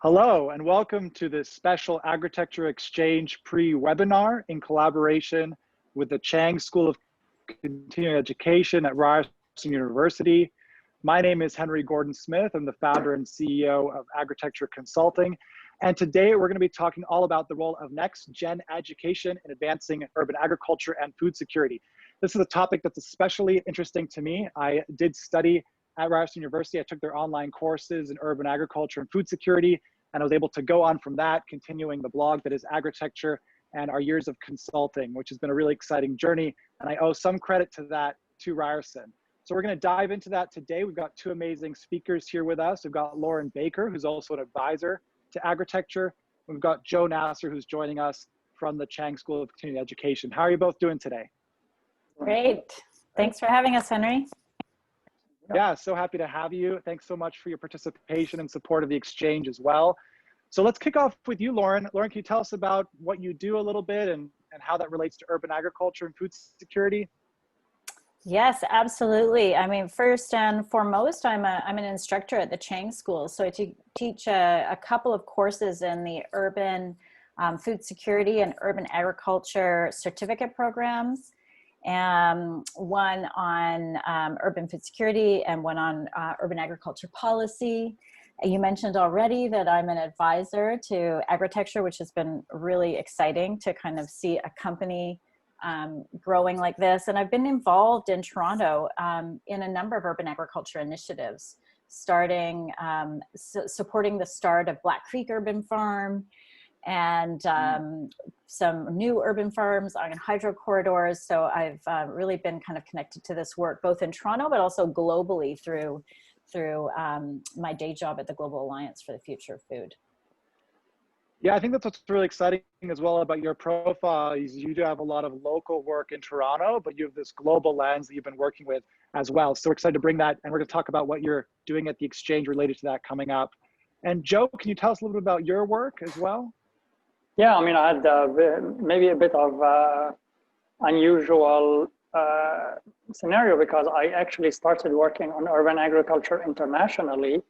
Hello, and welcome to this special Agritecture Exchange pre-webinar in collaboration with the Chang School of Continuing Education at Ryerson University. My name is Henry Gordon-Smith. I'm the founder and CEO of Agritecture Consulting. And today we're going to be talking all about the role of next-gen education in advancing urban agriculture and food security. This is a topic that's especially interesting to me. I did study at Ryerson University. I took their online courses in urban agriculture and food security, and I was able to go on from that, continuing the blog that is Agritecture and our years of consulting, which has been a really exciting journey. And I owe some credit to that to Ryerson. So we're going to dive into that today. We've got two amazing speakers here with us. We've got Lauren Baker, who's also an advisor to Agritecture. We've got Joe Nasr, who's joining us from the Chang School of Continuing Education. How are you both doing today? Great. Thanks for having us, Henry. Yeah, so happy to have you. Thanks so much for your participation and support of the exchange as well. So let's kick off with you, Lauren. Lauren, can you tell us about what you do a little bit and how that relates to urban agriculture and food security? Yes, absolutely. I mean, first and foremost, I'm an instructor at the Chang School. So I teach a couple of courses in the urban food security and urban agriculture certificate programs. One on urban food security and one on urban agriculture policy. You mentioned already that I'm an advisor to Agritecture, which has been really exciting to kind of see a company growing like this. And I've been involved in Toronto in a number of urban agriculture initiatives, starting supporting the start of Black Creek Urban Farm, and some new urban farms on hydro corridors. So I've really been kind of connected to this work, both in Toronto, but also globally through my day job at the Global Alliance for the Future of Food. Yeah, I think that's what's really exciting as well about your profile is you do have a lot of local work in Toronto, but you have this global lens that you've been working with as well. So we're excited to bring that, and we're going to talk about what you're doing at the exchange related to that coming up. And Joe, can you tell us a little bit about your work as well? Yeah, I mean, I had maybe a bit of unusual scenario because I actually started working on urban agriculture internationally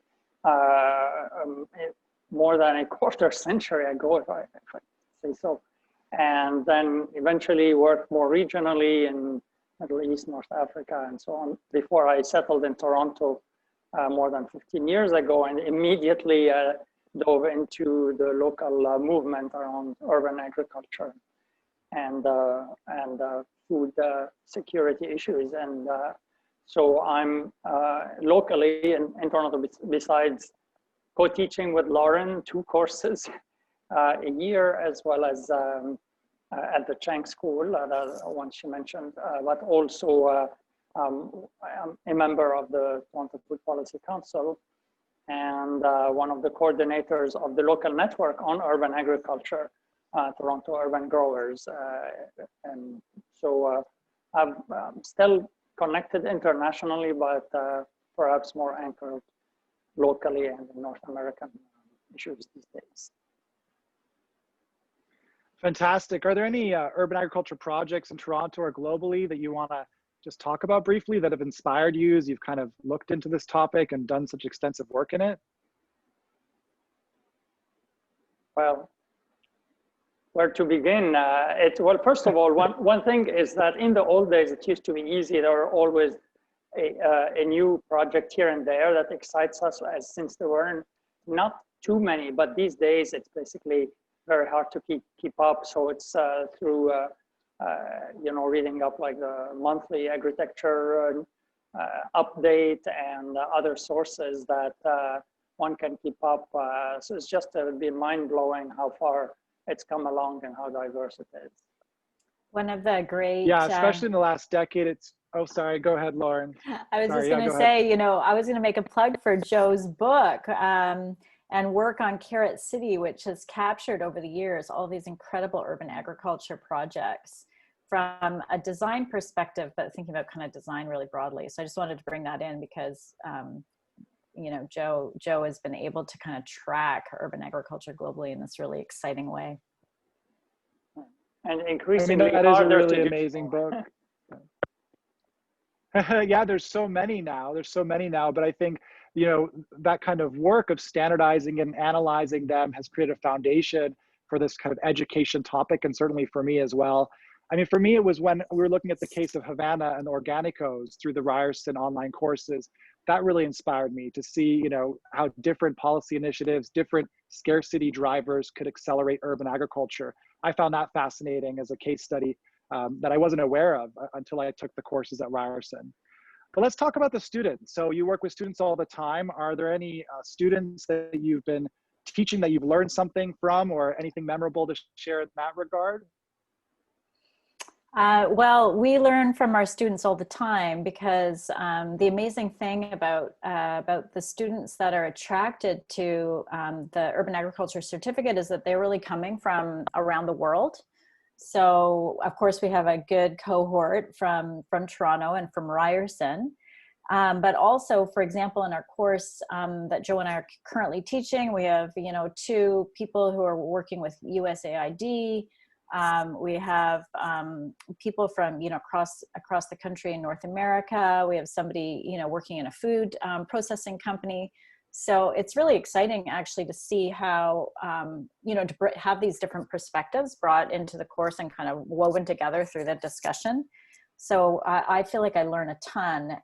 more than a quarter century ago, if I say so. And then eventually worked more regionally in Middle East, North Africa, and so on, before I settled in Toronto more than 15 years ago, and immediately dove into the local movement around urban agriculture and food security issues. And so I'm locally in Toronto, besides co-teaching with Lauren 2 courses a year, as well as at the Chang School, the one she mentioned, but also I'm a member of the Toronto Food Policy Council, and one of the coordinators of the local network on urban agriculture, Toronto Urban Growers. And so I'm still connected internationally, but perhaps more anchored locally and in North American issues these days. Fantastic. Are there any urban agriculture projects in Toronto or globally that you want to just talk about briefly that have inspired you as you've kind of looked into this topic and done such extensive work in it? Well, where to begin? Well, first of all, one thing is that in the old days, it used to be easy. There were always a new project here and there that excites us, since there weren't not too many, but these days it's basically very hard to keep up. So it's through you know, reading up like the monthly Agritecture update and other sources that one can keep up. So it's just been mind-blowing how far it's come along and how diverse it is. One of the great... Yeah, especially in the last decade, it's... Oh, sorry, go ahead, Lauren. I was just going to say, you know, I was going to make a plug for Joe's book and work on Carrot City, which has captured over the years all these incredible urban agriculture projects from a design perspective, but thinking about kind of design really broadly. So I just wanted to bring that in because, you know, Joe has been able to kind of track urban agriculture globally in this really exciting way. And increasingly, that is a really amazing book. Yeah, there's so many now. But I think you know, that kind of work of standardizing and analyzing them has created a foundation for this kind of education topic, and certainly for me as well. I mean, for me, it was when we were looking at the case of Havana and Organicos through the Ryerson online courses, that really inspired me to see, you know, how different policy initiatives, different scarcity drivers could accelerate urban agriculture. I found that fascinating as a case study that I wasn't aware of until I took the courses at Ryerson. But let's talk about the students. So you work with students all the time. Are there any students that you've been teaching that you've learned something from, or anything memorable to share in that regard? Well, we learn from our students all the time, because the amazing thing about the students that are attracted to the urban agriculture certificate is that they're really coming from around the world. So of course we have a good cohort from Toronto and from Ryerson, but also, for example, in our course that Joe and I are currently teaching, we have, you know, 2 people who are working with USAID. We have people from, you know, across the country in North America. We have somebody, you know, working in a food processing company. So it's really exciting actually to see how, you know, to have these different perspectives brought into the course and kind of woven together through the discussion. So I feel like I learn a ton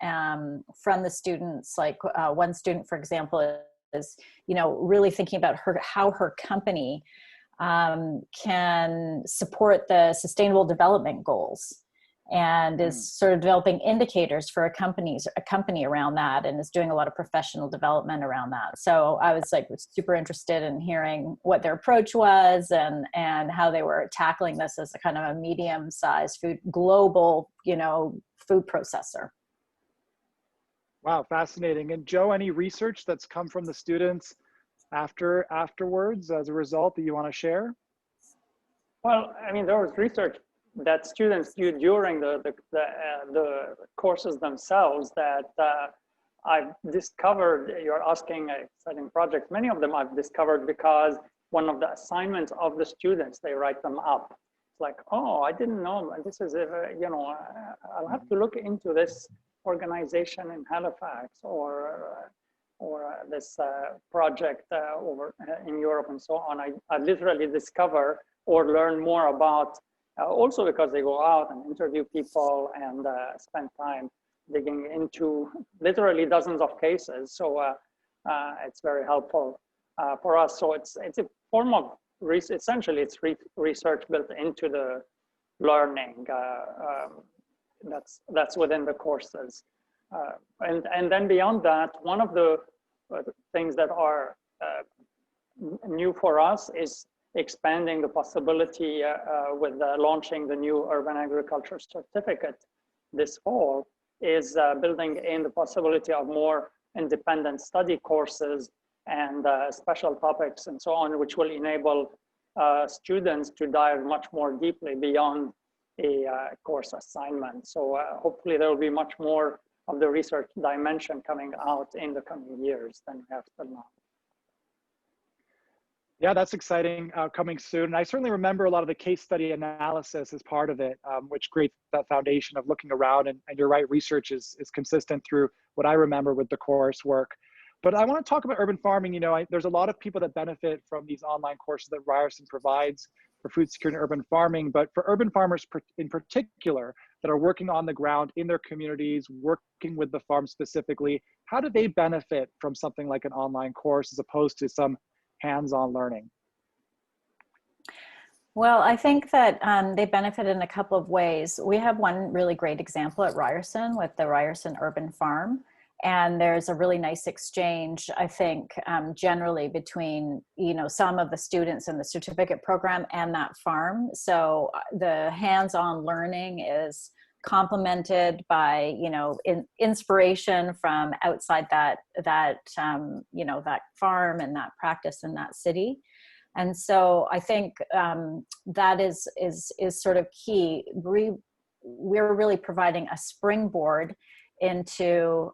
from the students. Like one student, for example, is, you know, really thinking about how her company can support the sustainable development goals, and is sort of developing indicators for a company around that, and is doing a lot of professional development around that. So I was like super interested in hearing what their approach was, and how they were tackling this as a kind of a medium-sized global, you know, food processor. Wow, fascinating. And Joe, any research that's come from the students afterwards as a result that you want to share? Well, I mean, there was research that students do during the courses themselves that I've discovered. You're asking exciting projects. Many of them I've discovered because one of the assignments of the students, they write them up. It's like, oh, I didn't know this is, you know, I'll have to look into this organization in Halifax, or this project over in Europe and so on. I literally discover or learn more about, also because they go out and interview people and spend time digging into literally dozens of cases. So it's very helpful for us. So it's a form of research. Essentially, it's research built into the learning that's within the courses. And then beyond that, one of the things that are new for us is expanding the possibility with launching the new urban agriculture certificate this fall, is building in the possibility of more independent study courses and special topics and so on, which will enable students to dive much more deeply beyond a course assignment. So hopefully there will be much more of the research dimension coming out in the coming years than we have till now. Yeah, that's exciting, coming soon. And I certainly remember a lot of the case study analysis as part of it, which creates that foundation of looking around. And you're right, research is consistent through what I remember with the coursework. But I want to talk about urban farming. You know, there's a lot of people that benefit from these online courses that Ryerson provides for food security and urban farming. But for urban farmers in particular that are working on the ground in their communities, working with the farm specifically, how do they benefit from something like an online course as opposed to some hands-on learning? Well, I think that they benefit in a couple of ways. We have one really great example at Ryerson with the Ryerson Urban Farm. And there's a really nice exchange, I think, generally between, you know, some of the students in the certificate program and that farm. So the hands-on learning is complemented by, you know, inspiration from outside that you know, that farm and that practice in that city. And so I think that is sort of key. We're really providing a springboard into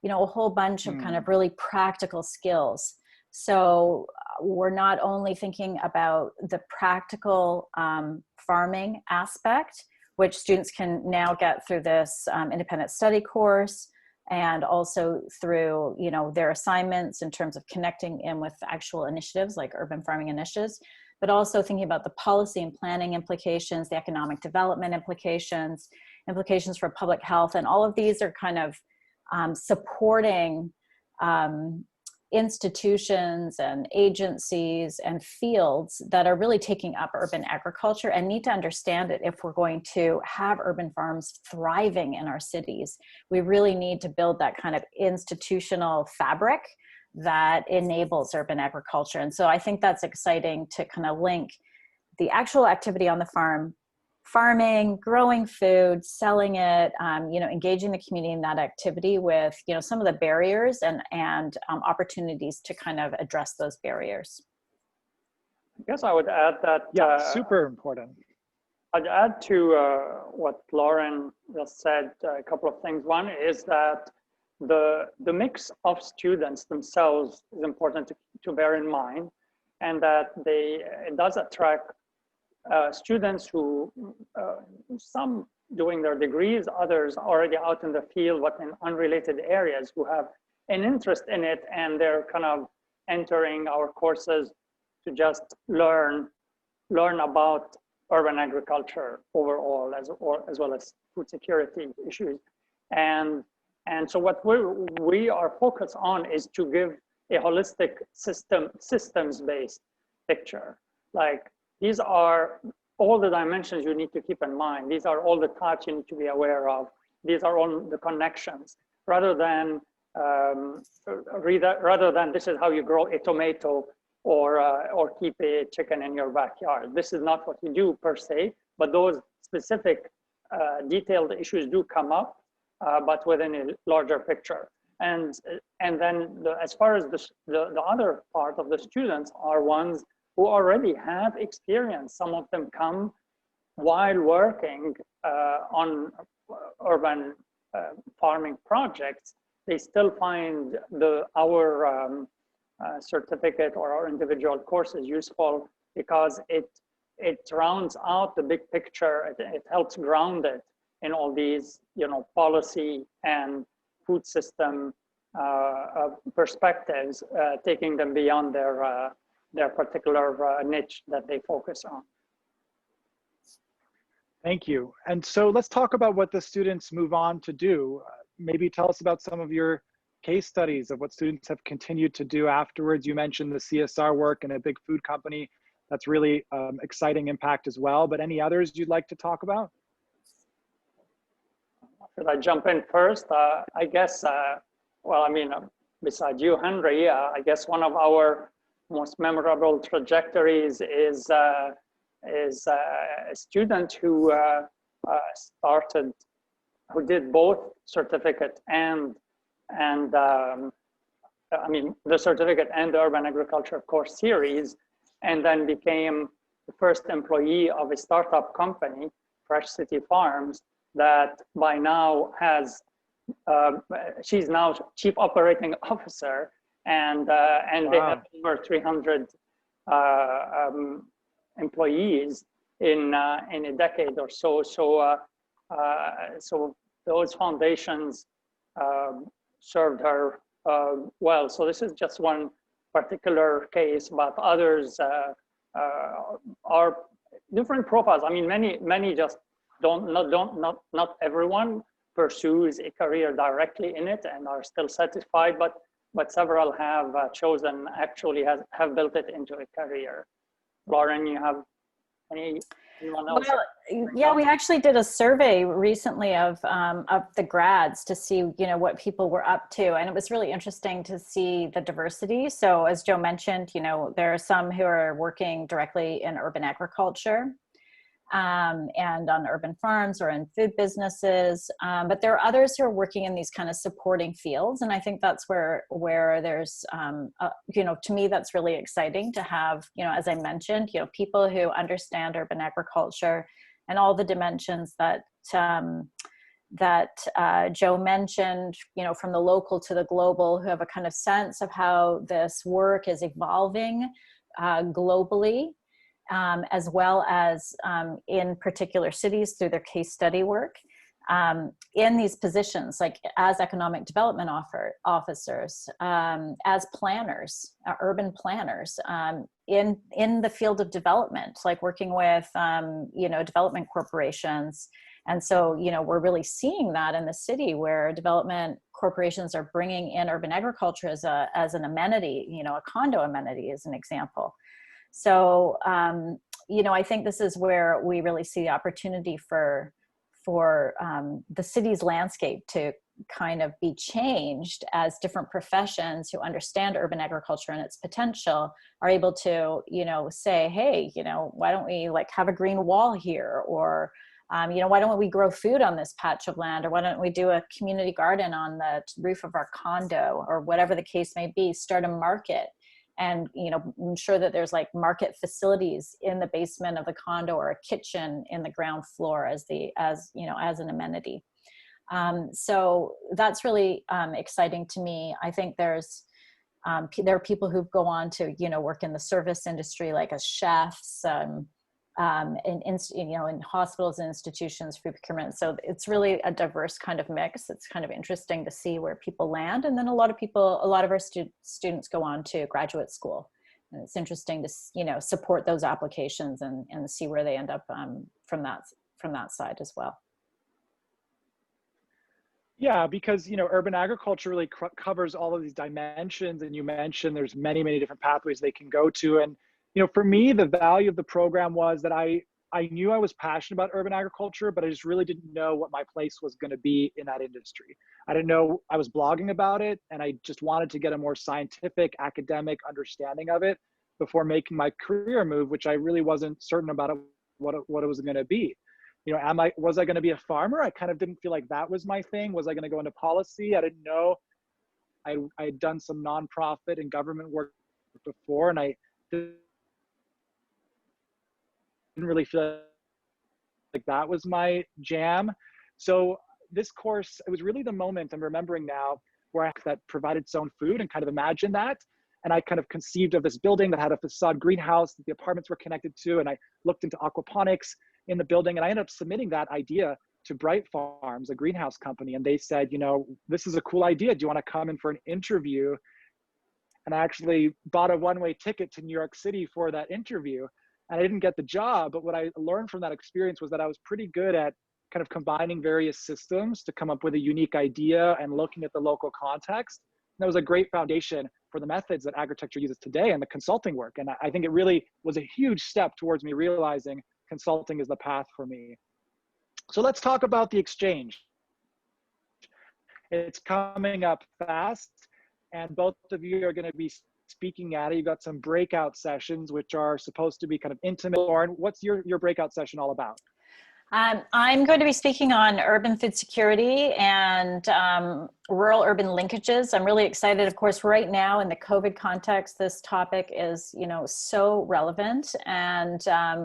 you know, a whole bunch of kind of really practical skills. So we're not only thinking about the practical farming aspect, which students can now get through this independent study course, and also through, you know, their assignments in terms of connecting in with actual initiatives like urban farming initiatives, but also thinking about the policy and planning implications, the economic development implications, implications for public health. And all of these are kind of supporting institutions and agencies and fields that are really taking up urban agriculture and need to understand it if we're going to have urban farms thriving in our cities. We really need to build that kind of institutional fabric that enables urban agriculture. And so I think that's exciting to kind of link the actual activity on the farm, farming, growing food, selling it, you know, engaging the community in that activity with, you know, some of the barriers and opportunities to kind of address those barriers. I guess I would add that. Yeah, super important. I'd add to what Lauren just said, a couple of things. One is that the mix of students themselves is important to bear in mind, and that it does attract students who, some doing their degrees, others already out in the field, but in unrelated areas, who have an interest in it, and they're kind of entering our courses to just learn about urban agriculture overall, as well as food security issues. And so what we are focused on is to give a holistic systems-based picture. Like, these are all the dimensions you need to keep in mind. These are all the types you need to be aware of. These are all the connections, rather than this is how you grow a tomato or keep a chicken in your backyard. This is not what you do per se, but those specific detailed issues do come up, but within a larger picture. And then as far as the other part of the students are ones who already have experience. Some of them come while working on urban farming projects. They still find our certificate or our individual courses useful because it rounds out the big picture. It helps ground it in all these, you know, policy and food system perspectives, taking them beyond their particular niche that they focus on. Thank you. And so let's talk about what the students move on to do. Maybe tell us about some of your case studies of what students have continued to do afterwards. You mentioned the CSR work in a big food company. That's really exciting impact as well. But any others you'd like to talk about? Should I jump in first? I guess, well, I mean, besides you, Henry, I guess one of our most memorable trajectories is a student who who did both certificate and I mean, the certificate and the urban agriculture course series, and then became the first employee of a startup company, Fresh City Farms, that by now has, she's now Chief Operating Officer, and wow. They have over 300 employees in a decade or so. So those foundations served her well. So this is just one particular case, but others are different profiles. I mean, many just not everyone pursues a career directly in it and are still satisfied, but several have chosen, actually have built it into a career. Lauren, you have anyone else? Well, yeah, we actually did a survey recently of the grads to see, you know, what people were up to, and it was really interesting to see the diversity. So as Joe mentioned, you know, there are some who are working directly in urban agriculture and on urban farms or in food businesses, but there are others who are working in these kind of supporting fields, and I think that's where there's you know, to me that's really exciting to have, you know, as I mentioned, you know, people who understand urban agriculture and all the dimensions that Joe mentioned, you know, from the local to the global, who have a kind of sense of how this work is evolving globally. As well as in particular cities through their case study work. in these positions, like as economic development officers, as planners, urban planners, in the field of development, like working with, development corporations. And so, we're really seeing that in the city where development corporations are bringing in urban agriculture as an amenity, a condo amenity is an example. So, I think this is where we really see the opportunity for the city's landscape to kind of be changed as different professions who understand urban agriculture and its potential are able to, say, hey, why don't we have a green wall here? Or, why don't we grow food on this patch of land? Or why don't we do a community garden on the roof of our condo? Or whatever the case may be, start a market and, ensure that there's market facilities in the basement of the condo or a kitchen in the ground floor as an amenity. So that's really exciting to me. I think there are people who go on to, work in the service industry, like as chefs, in hospitals and institutions for procurement. So it's really a diverse kind of mix. It's kind of interesting to see where people land. And then a lot of our students go on to graduate school. And it's interesting to, support those applications and see where they end up from that side as well. Yeah, because, urban agriculture really covers all of these dimensions. And you mentioned there's many, many different pathways they can go to. And for me, the value of the program was that I knew I was passionate about urban agriculture, but I just really didn't know what my place was going to be in that industry. I didn't know. I was blogging about it, and I just wanted to get a more scientific, academic understanding of it before making my career move, which I really wasn't certain about what it was going to be. Was I going to be a farmer? I kind of didn't feel like that was my thing. Was I going to go into policy? I didn't know. I had done some nonprofit and government work before, and I didn't really feel like that was my jam. So this course, it was really the moment I'm remembering now where that provided its own food and kind of imagined that. And I kind of conceived of this building that had a facade greenhouse that the apartments were connected to. And I looked into aquaponics in the building, and I ended up submitting that idea to Bright Farms, a greenhouse company. And they said, this is a cool idea. Do you want to come in for an interview? And I actually bought a one-way ticket to New York City for that interview. And I didn't get the job, but what I learned from that experience was that I was pretty good at kind of combining various systems to come up with a unique idea and looking at the local context. And that was a great foundation for the methods that Agritecture uses today and the consulting work. And I think it really was a huge step towards me realizing consulting is the path for me. So let's talk about the exchange. It's coming up fast, and both of you are going to be speaking at it. You've got some breakout sessions, which are supposed to be kind of intimate. Lauren, what's your breakout session all about? I'm going to be speaking on urban food security and rural-urban linkages. I'm really excited. Of course, right now in the COVID context, this topic is, so relevant. And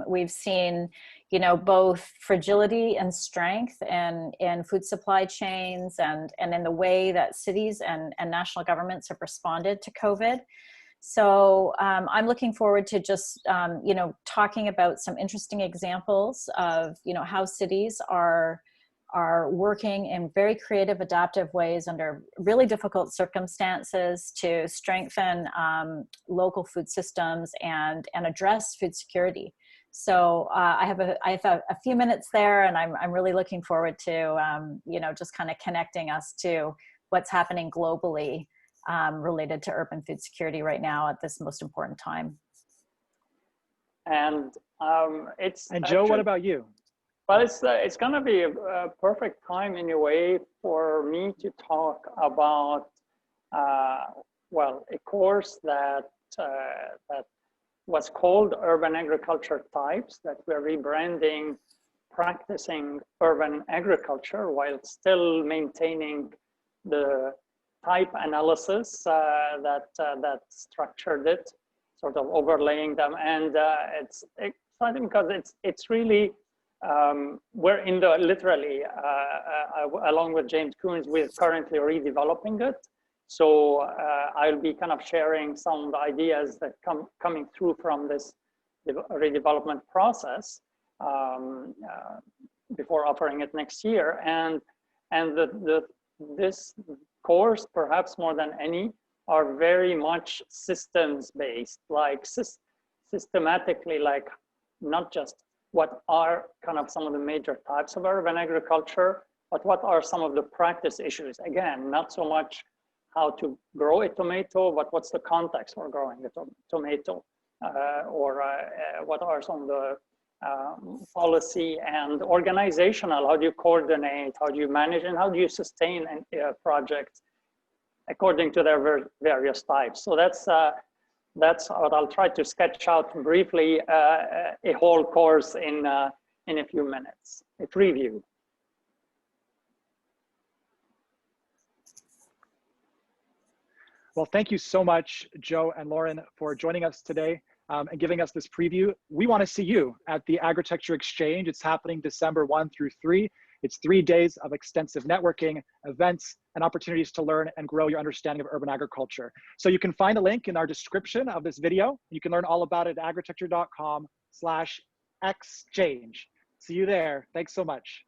we've seen, both fragility and strength in food supply chains and in the way that cities and national governments have responded to COVID. So I'm looking forward to just, talking about some interesting examples of, how cities are working in very creative, adaptive ways under really difficult circumstances to strengthen local food systems and address food security. So I have a few minutes there, and I'm really looking forward to, just kind of connecting us to what's happening globally related to urban food security right now at this most important time. And Joe, what about you? Well, it's going to be a perfect time in a way for me to talk about a course that was called Urban Agriculture Types, that we're rebranding Practicing Urban Agriculture while still maintaining the type analysis that structured it, sort of overlaying them. And it's exciting because it's really, we're in the, literally, along with James Coons, we're currently redeveloping it. So I'll be kind of sharing some of the ideas that coming through from this redevelopment process. before offering it next year. And this course, perhaps more than any, are very much systems based, like systematically, like not just what are kind of some of the major types of urban agriculture, but what are some of the practice issues. Again, not so much how to grow a tomato, but what's the context for growing a tomato, or what are some of the policy and organizational, how do you coordinate, how do you manage, and how do you sustain projects according to their various types. So that's what I'll try to sketch out briefly, a whole course in a few minutes, a preview. Well, thank you so much, Joe and Lauren, for joining us today and giving us this preview. We want to see you at the Agritecture Exchange. It's happening December 1 through 3. It's 3 days of extensive networking, events, and opportunities to learn and grow your understanding of urban agriculture. So you can find a link in our description of this video. You can learn all about it at agritecture.com/exchange. See you there. Thanks so much.